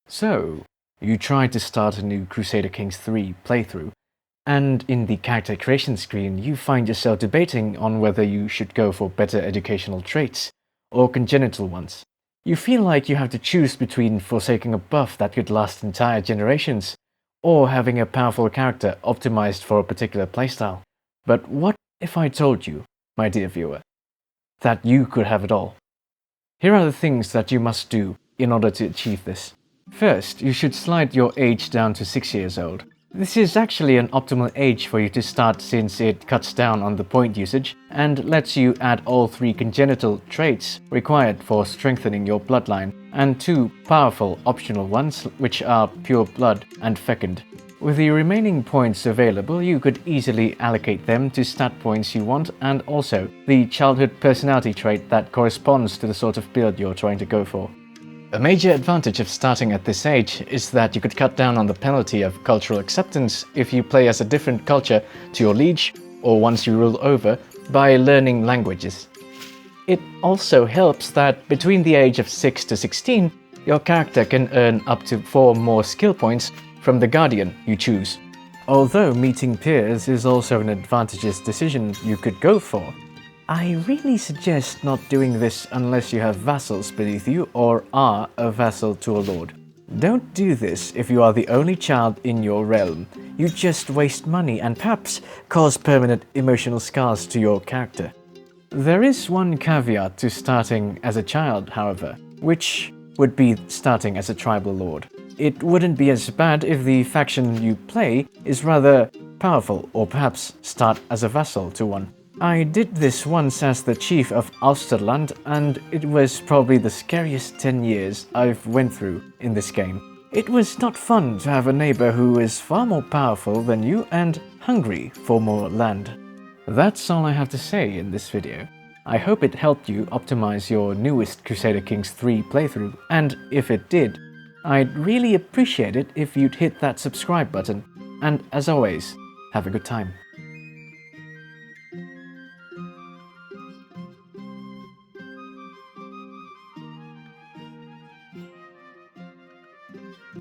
So, you tried to start a new Crusader Kings 3 playthrough, and in the character creation screen you find yourself debating on whether you should go for better educational traits or congenital ones. You feel like you have to choose between forsaking a buff that could last entire generations or having a powerful character optimized for a particular playstyle. But what if I told you, my dear viewer, that you could have it all? Here are the things that you must do in order to achieve this. First, you should slide your age down to 6 years old. This is actually an optimal age for you to start since it cuts down on the point usage and lets you add all 3 congenital traits required for strengthening your bloodline and 2 powerful optional ones which are pure blood and fecund. With the remaining points available, you could easily allocate them to stat points you want and also the childhood personality trait that corresponds to the sort of build you're trying to go for. A major advantage of starting at this age is that you could cut down on the penalty of cultural acceptance if you play as a different culture to your liege or ones you rule over by learning languages. It also helps that between the age of 6 to 16, your character can earn up to 4 more skill points from the guardian you choose. Although meeting peers is also an advantageous decision you could go for, I really suggest not doing this unless you have vassals beneath you or are a vassal to a lord. Don't do this if you are the only child in your realm. You just waste money and perhaps cause permanent emotional scars to your character. There is one caveat to starting as a child, however, which would be starting as a tribal lord. It wouldn't be as bad if the faction you play is rather powerful, or perhaps start as a vassal to one. I did this once as the chief of Austerland, and it was probably the scariest 10 years I've went through in this game. It was not fun to have a neighbor who is far more powerful than you and hungry for more land. That's all I have to say in this video. I hope it helped you optimize your newest Crusader Kings 3 playthrough, and if it did, I'd really appreciate it if you'd hit that subscribe button, and as always, have a good time.